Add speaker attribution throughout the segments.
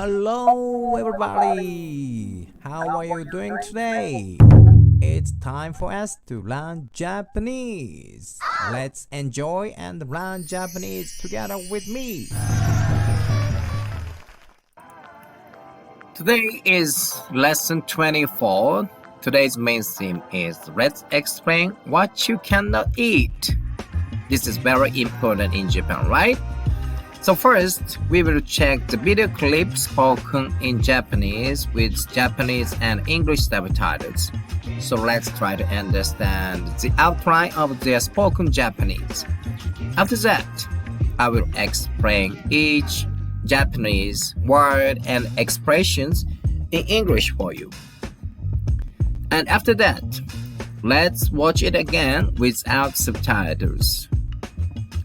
Speaker 1: Hello, everybody! How are you doing today? It's time for us to learn Japanese. Let's enjoy and learn Japanese together with me.
Speaker 2: Today is lesson 24. Today's main theme is let's explain what you cannot eat. This is very important in Japan, right? So first, we will check the video clip spoken in Japanese with Japanese and English subtitles. So let's try to understand the outline of their spoken Japanese. After that, I will explain each Japanese word and expressions in English for you. And after that, let's watch it again without subtitles.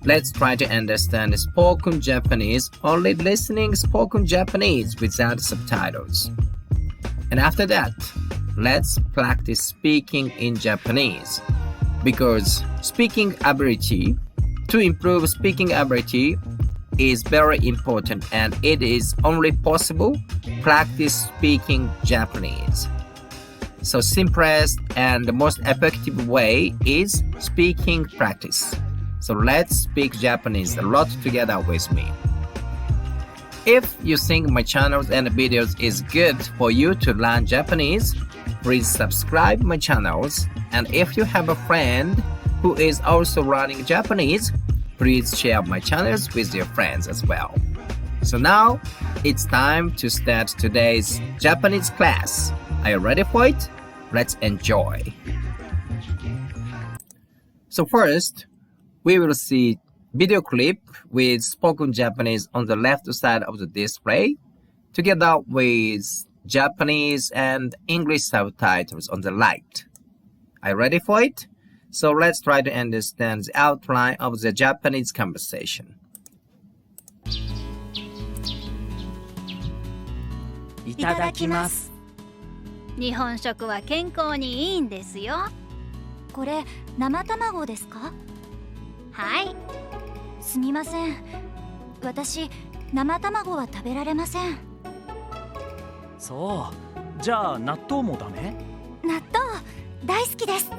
Speaker 2: Let's try to understand spoken Japanese, only listening spoken Japanese without subtitles. And after that, let's practice speaking in Japanese. Because to improve speaking ability is very important, and it is only possible practice speaking Japanese. So simplest and the most effective way is speaking practice. So let's speak Japanese a lot together with me. If you think my channels and videos is good for you to learn Japanese, please subscribe my channels. And if you have a friend who is also learning Japanese, please share my channels with your friends as well. So now, it's time to start today's Japanese class. Are you ready for it? Let's enjoy. So first, we will see video clip with spoken Japanese on the left side of the display, together with Japanese and English subtitles on the right. Are you ready for it? So let's try to understand the outline of the Japanese conversation.
Speaker 3: いただきます。日本食は健康にいいんですよ。これ生卵ですか？はい。すみません。私生卵は食べられません。
Speaker 4: そう。じゃあ納豆もダメ？
Speaker 3: 納豆大好きです。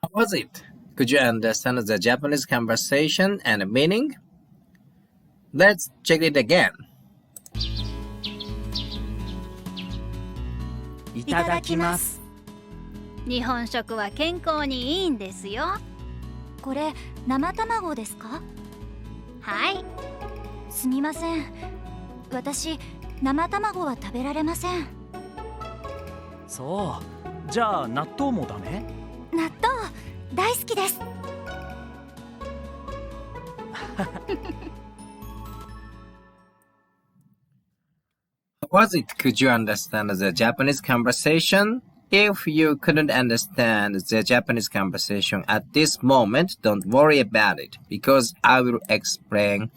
Speaker 2: How was it? Could you understand the Japanese conversation and meaning? Let's check it again.
Speaker 3: いただきます。日本食は健康にいいんですよ。これ生卵ですか？はい。すみません。私生卵は食べられません。
Speaker 4: そう。じゃあ納豆もダメ？
Speaker 3: 納豆大好きです。
Speaker 2: Was it? Could you understand the Japanese conversation? If you couldn't understand the Japanese conversation at this moment, don't worry about it, because I will explain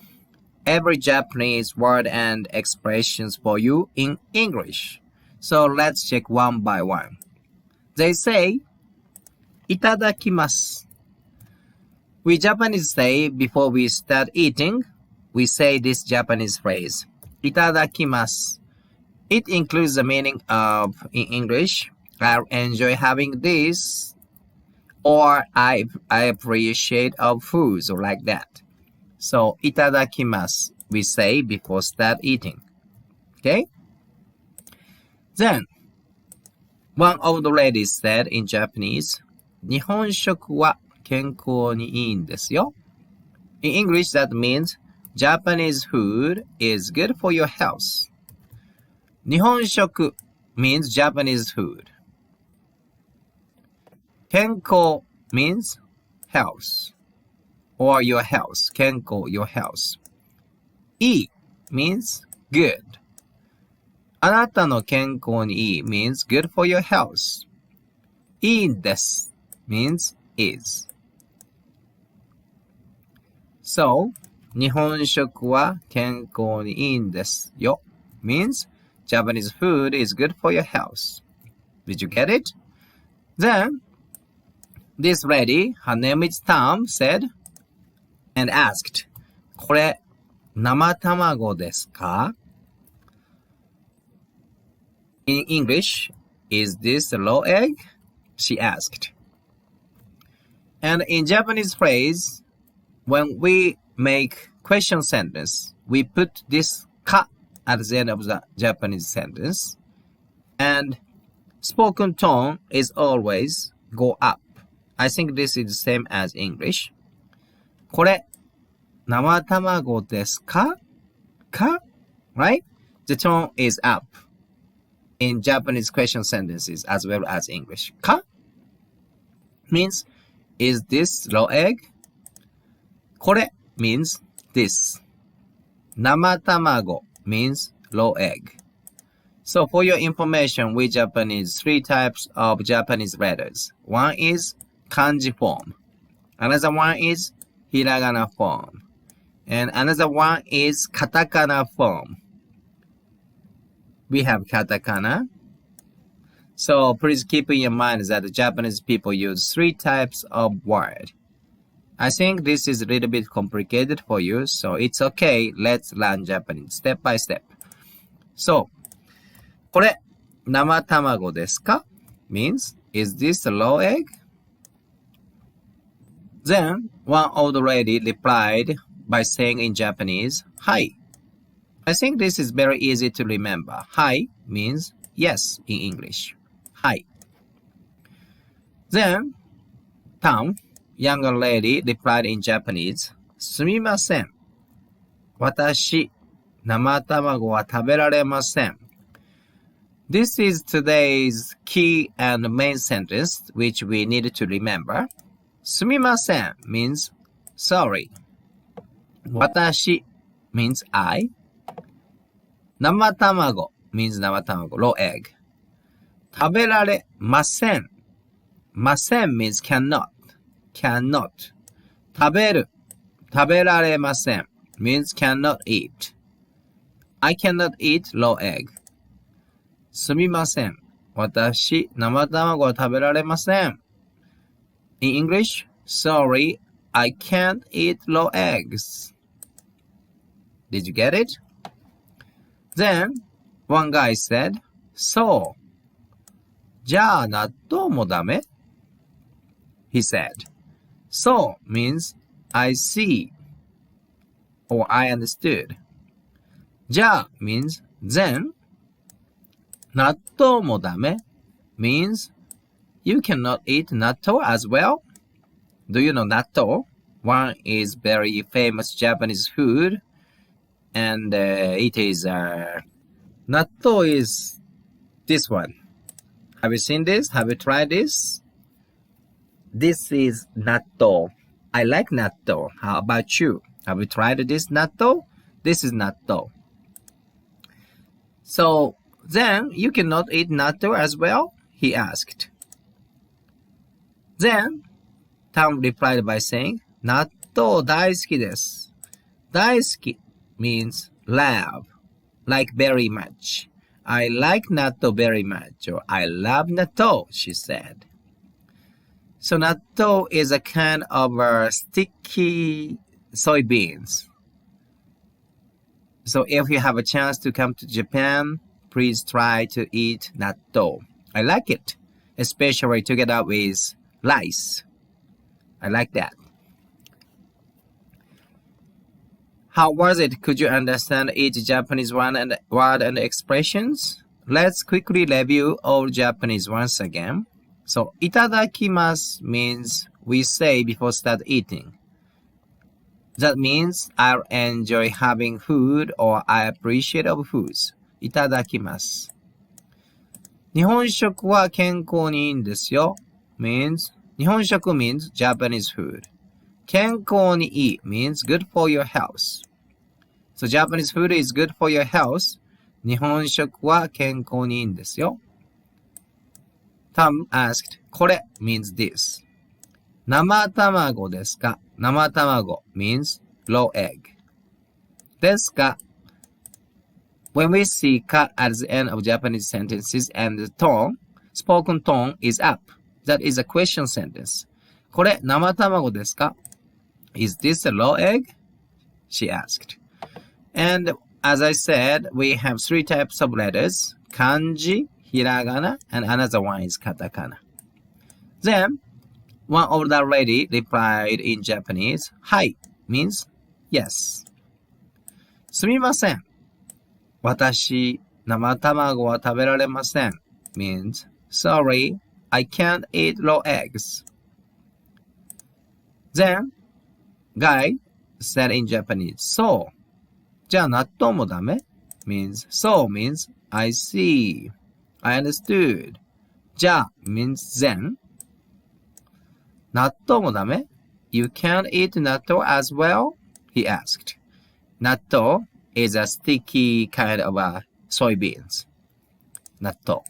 Speaker 2: every Japanese word and expressions for you in English. So let's check one by one. They say, いただきます. We Japanese say before we start eating, we say this Japanese phrase, いただきます. It includes the meaning of, in English, I enjoy having this, or I appreciate of foods, or like that. So, いただきます we say before start eating. Okay? Then, one of the ladies said in Japanese, 日本食は健康にいいんですよ. In English, that means Japanese food is good for your health. 日本食 means Japanese food. 健康 means health or your health. 健康 your health. いい means good. あなたの健康にいい means good for your health. いいんです means is. So, 日本食は健康にいいんですよ means Japanese food is good for your health. Did you get it? Then, this lady, her name is Tom, said, and asked, これ、生卵ですか? In English, is this a raw egg? She asked. And in Japanese phrase, when we make question sentence, we put this ka at the end of the Japanese sentence. And spoken tone is always go up. I think this is the same as English. これ、生卵ですか? Ka? Right? The tone is up in Japanese question sentences as well as English. Ka means, is this raw egg? これ means this. 生卵 means raw egg. So for your information, we Japanese 3 types of Japanese letters. One is kanji form. Another one is hiragana form. And another one is katakana form. We have katakana. So please keep in your mind that the Japanese people use 3 types of word. I think this is a little bit complicated for you, so it's okay. Let's learn Japanese step by step. So, これ、生卵ですか? means, is this a raw egg? Then, one old lady replied by saying in Japanese, はい. I think this is very easy to remember. はい means yes in English. はい. Then, Tam, younger lady, replied in Japanese, すみません. 私、生卵は食べられません. This is today's key and main sentence which we need to remember. すみません means sorry. 私 means I. 生卵 means 生卵, raw egg. 食べられません ません means cannot. Cannot. 食べる食べられません means cannot eat. I cannot eat raw egg. すみません。私、生卵は食べられません。In English, sorry, I can't eat raw eggs. Did you get it? Then, one guy said, そう。じゃあ納豆もダメ? He said, so means I see or I understood. じゃあ means then. 納豆もダメ means you cannot eat natto as well. Do you know natto? One is very famous Japanese food, and it is natto is this one. Have you seen this? Have you tried this? This is natto. I like natto. How about you? Have you tried this natto? This is natto. So then you cannot eat natto as well? He asked. Then Tom replied by saying, 納豆大好きです. 大好き means love, like very much. I like natto very much, or I love natto, she said. So natto is a kind of sticky soybeans. So if you have a chance to come to Japan, please try to eat natto. I like it, especially together with rice. I like that. How was it? Could you understand each Japanese word and expressions? Let's quickly review all Japanese once again. So, いただきます means we say before start eating. That means I'll enjoy having food or I appreciate of foods. いただきます。日本食は健康にいいんですよ means 日本食 means Japanese food. 健康にいい means good for your health. So Japanese food is good for your health. 日本食は健康にいいんですよ。Tom asked, これ means this. 生卵ですか? 生卵 means raw egg. ですか? When we see ka at the end of Japanese sentences and the tone, spoken tone is up. That is a question sentence. これ生卵ですか? Is this a raw egg? She asked. And as I said, we have three types of letters: kanji, hiragana, and another one is katakana. Then, one of the lady replied in Japanese, "Hai" means yes. すみません。私、生卵は食べられません means sorry, I can't eat raw eggs. Then, guy said in Japanese, so, じゃあ納豆もダメ means so means I see, I understood. じゃあ means then. 納豆もダメ You can't eat natto as well? He asked. Natto is a sticky kind of soybeans. Natto.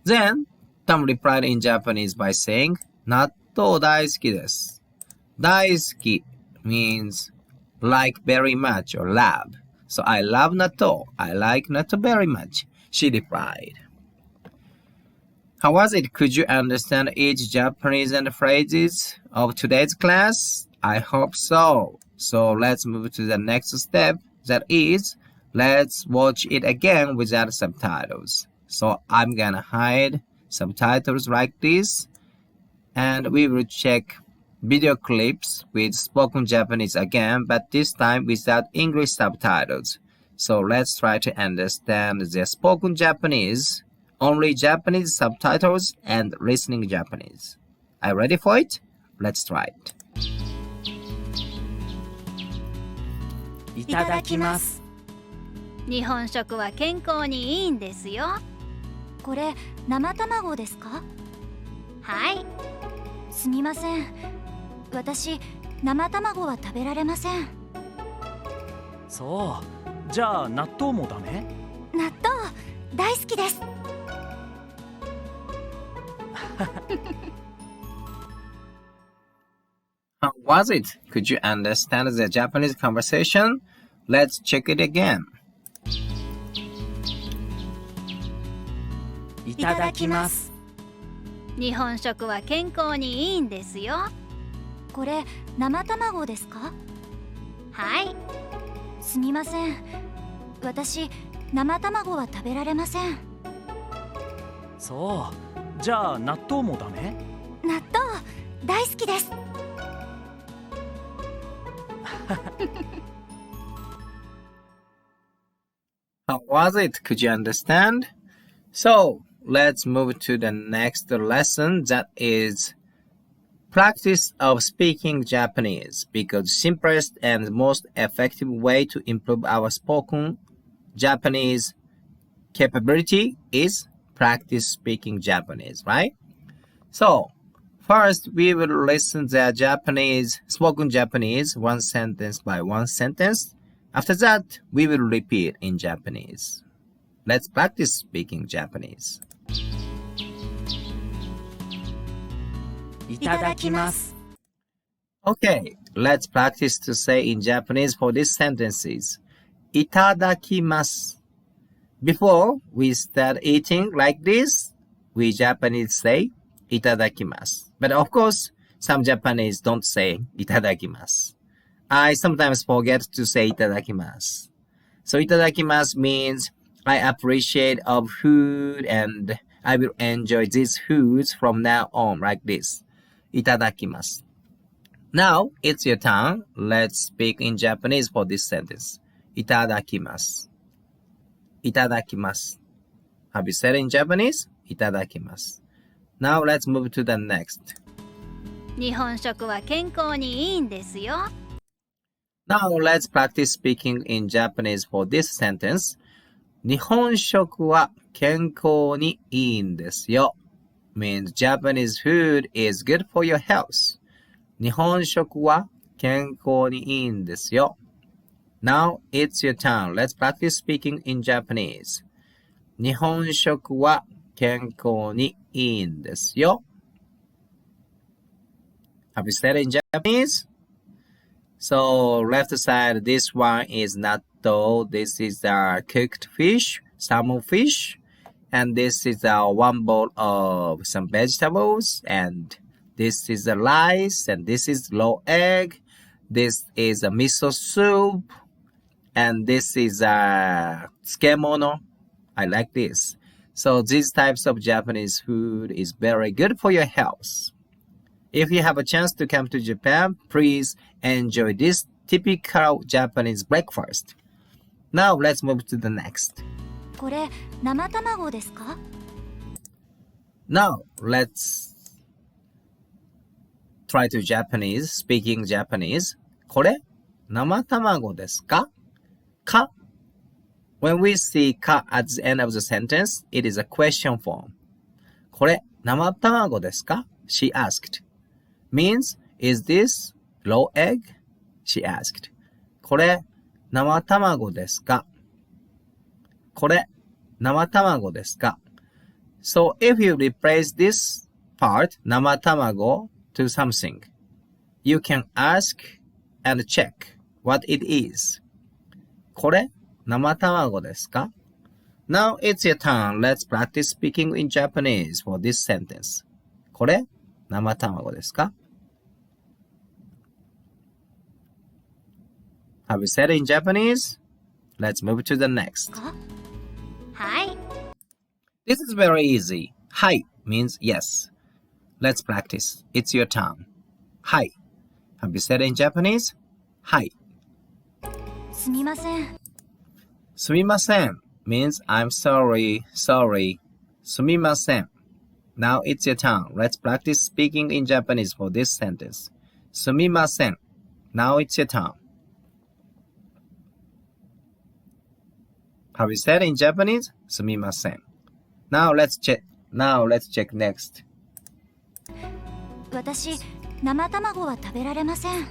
Speaker 2: Then, Tom replied in Japanese by saying, 納豆大好きです。大好き means like very much or love. So I love natto. I like natto very much, she replied. How was it? Could you understand each Japanese and phrases of today's class? I hope so. So let's move to the next step. That is, let's watch it again without subtitles. So I'm gonna hide subtitles like this, and we will check video clips with spoken Japanese again, but this time without English subtitles. So let's try to understand the spoken Japanese, only Japanese subtitles, and listening Japanese. Are you ready for it? Let's try it.
Speaker 4: いただきます。
Speaker 3: 日本食は健康にいいんですよ。これ生卵ですか？はい。すみません。私、生卵は食べられません。
Speaker 4: そう。じゃあ納豆もダメ？
Speaker 3: 納豆大好きです。
Speaker 2: How was it? Could you understand the Japanese conversation? Let's check it again.
Speaker 4: いただきます。
Speaker 3: 日本食は健康にいいんですよ。これ生卵ですか？はい。すみません。私、生卵は食べられません。
Speaker 4: そう。じゃあ納豆もダメ？
Speaker 3: 納豆大好きです。
Speaker 2: How was it? Could you understand? So, let's move to the next lesson, that is practice of speaking Japanese, because simplest and most effective way to improve our spoken Japanese capability is practice speaking Japanese, right? So, first we will listen the Japanese, spoken Japanese, one sentence by one sentence. After that, we will repeat in Japanese. Let's practice speaking Japanese.
Speaker 4: いただきます。
Speaker 2: Okay, let's practice to say in Japanese for these sentences. いただきます. Before we start eating like this, we Japanese say いただきます. But of course, some Japanese don't say いただきます. I sometimes forget to say いただきます. So いただきます means I appreciate of food and I will enjoy these foods from now on like this. いただきます. Now it's your turn. Let's speak in Japanese for this sentence. いただきます. いただきます. Have you said it in Japanese? いただきます. Now let's move to the next.
Speaker 3: 日本食は健康にいいんですよ。
Speaker 2: Now let's practice speaking in Japanese for this sentence. 日本食は健康にいいんですよ means Japanese food is good for your health. 日本食は健康にいいんですよ. Now it's your turn. Let's practice speaking in Japanese. 日本食は健康にいいんですよ. Have you said it in Japanese? So left side, this one is natto. This is the cooked fish, salmon fish. And this is one bowl of some vegetables. And This is a rice, and this is raw egg. This is a miso soup, and this is a tsukemono. I like this. So these types of Japanese food is very good for your health. If you have a chance to come to Japan, please enjoy this typical Japanese breakfast. Now let's move to the next.
Speaker 3: これ生卵ですか？
Speaker 2: Now let's try to Japanese, speaking Japanese. これ生卵ですか？か When we see か at the end of the sentence, it is a question form. これ生卵ですか? She asked. Means, is this raw egg? She asked. これ生卵ですか? これ生卵ですか? So if you replace this part, 生卵, to something, you can ask and check what it is. これ生卵ですか? Now it's your turn. Let's practice speaking in Japanese for this sentence. これ生卵ですか? Have you said it in Japanese? Let's move to the next.
Speaker 3: はい。
Speaker 2: This is very easy. Hi means yes. Let's practice. It's your turn. Hi. Have you said it in Japanese? Hi.
Speaker 3: すみません。
Speaker 2: すみません means I'm sorry. すみません Now it's your turn. Let's practice speaking in Japanese for this sentence. すみません Now it's your turn. Have you said in Japanese? すみません Now let's check next.
Speaker 3: 私、生卵は食べられません。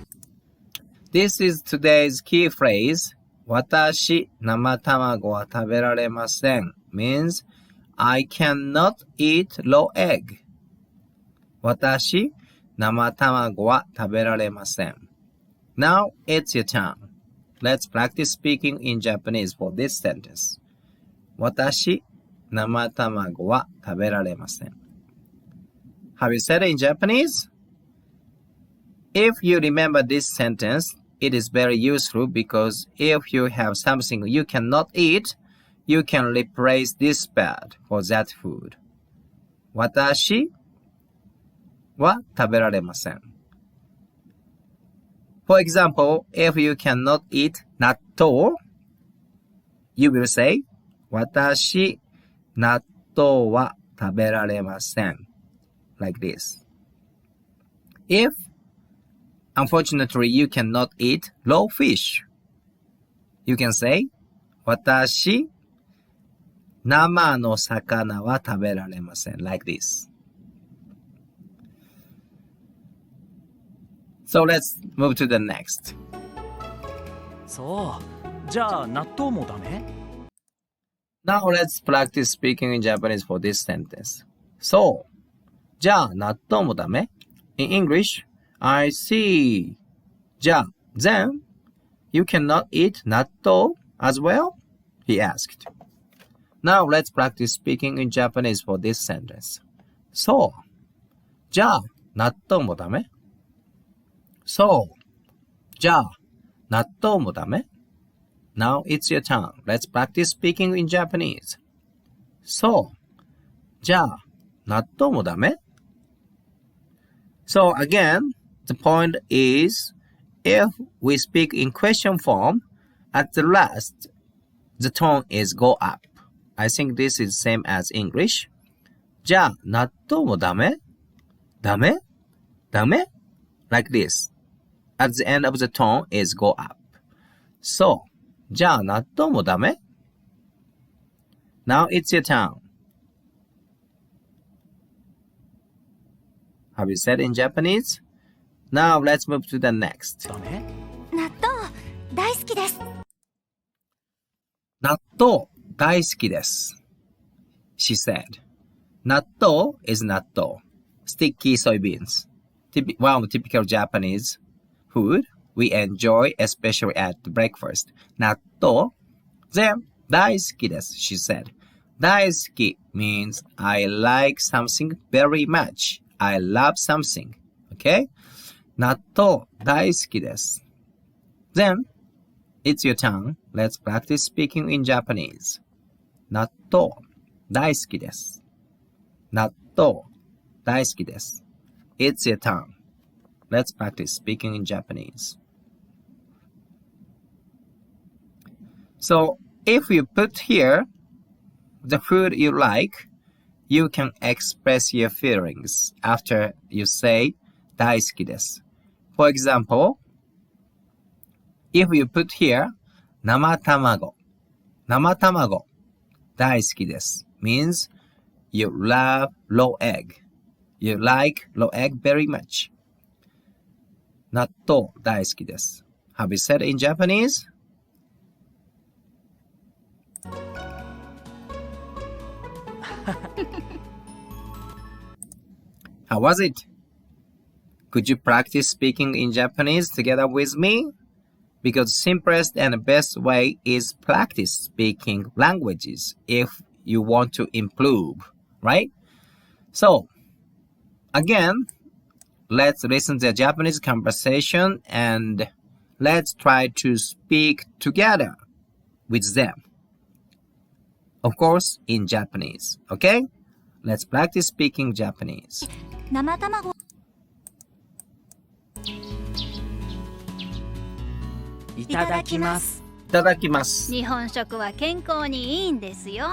Speaker 2: This is today's key phrase. 私、生卵は食べられません means I cannot eat raw egg. 私、生卵は食べられません Now it's your turn. Let's practice speaking in Japanese for this sentence. 私、生卵は食べられません Have you said it in Japanese? If you remember this sentence, it is very useful because if you have something you cannot eat, you can replace this part for that food. 私は食べられません For example, if you cannot eat 納豆, you will say 私納豆は食べられません like this. If unfortunately you cannot eat raw fish, you can say 私生の魚は食べられません like this. So let's move to the next.
Speaker 4: そう。じゃあ納豆もダメ？
Speaker 2: Now let's practice speaking in Japanese for this sentence. So, じゃあ納豆もダメ? In English, I see. じゃあ then, you cannot eat 納豆 as well? He asked. Now let's practice speaking in Japanese for this sentence. So, じゃあ納豆もダメ? So, じゃあ納豆もダメ? Now it's your turn. Let's practice speaking in Japanese. So, じゃあ納豆もダメ? So again, the point is, if we speak in question form, at the last, the tone is go up. I think this is same as English. じゃあ納豆もダメ? ダメ? ダメ? Like this. At the end of the tone is go up. So, じゃあ納豆もダメ? Now it's your turn. Have you said in Japanese? Now let's move to the next.
Speaker 4: ダメ？
Speaker 3: 納豆、大好きです。
Speaker 2: 納豆大好きです She said. 納豆 is 納豆 Sticky soybeans. One of typical Japanese food we enjoy especially at breakfast. 納豆 Then 大好きです She said. 大好き means I like something very much. I love something. Okay? 納豆大好きです。Then, it's your turn. Let's practice speaking in Japanese. 納豆大好きです。納豆大好きです。It's your turn. Let's practice speaking in Japanese. So, if you put here the food you like, you can express your feelings after you say 大好きです。For example, if you put here 生卵大好きです means you love raw egg. You like raw egg very much. 納豆大好きです Have you said in Japanese? How was it? Could you practice speaking in Japanese together with me? Because simplest and best way is practice speaking languages if you want to improve, right? So, again, let's listen to the Japanese conversation and let's try to speak together with them. Of course, in Japanese, okay? Let's practice speaking Japanese.
Speaker 3: 生卵
Speaker 4: いただきます。
Speaker 2: いただきます。
Speaker 3: 日本食は健康にいいんですよ。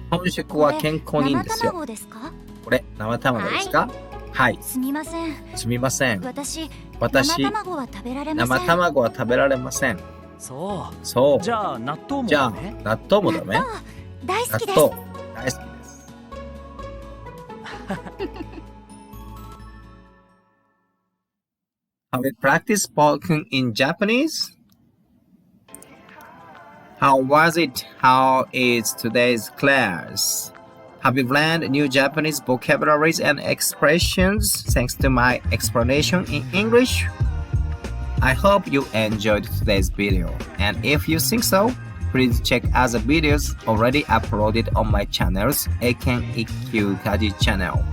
Speaker 2: 本食は健康にいいんですよ。
Speaker 3: 生卵ですか？
Speaker 2: これ、生卵ですか？はい。
Speaker 3: すみません。
Speaker 2: すみません。
Speaker 3: 私、
Speaker 2: 生
Speaker 3: 生卵は食べられません。
Speaker 2: 生卵は食べられません。
Speaker 4: そう。
Speaker 2: そう。
Speaker 4: じゃあ納豆も
Speaker 2: じゃあ
Speaker 4: ダメ？
Speaker 2: 納豆もダメ？
Speaker 3: 大好きです。
Speaker 2: 納豆大好きです。Have you practiced spoken in Japanese? How was it? How is today's class? Have you learned new Japanese vocabularies and expressions thanks to my explanation in English? I hope you enjoyed today's video, and if you think so, please check other videos already uploaded on my channel's Eiken Ikkyu Kaji channel.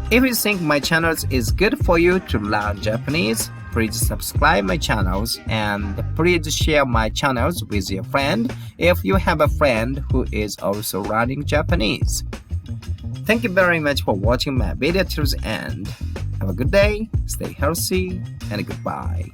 Speaker 2: If you think my channel is good for you to learn Japanese, please subscribe my channels and please share my channels with your friend if you have a friend who is also learning Japanese. Thank you very much for watching my video till the end. Have a good day, stay healthy, and goodbye.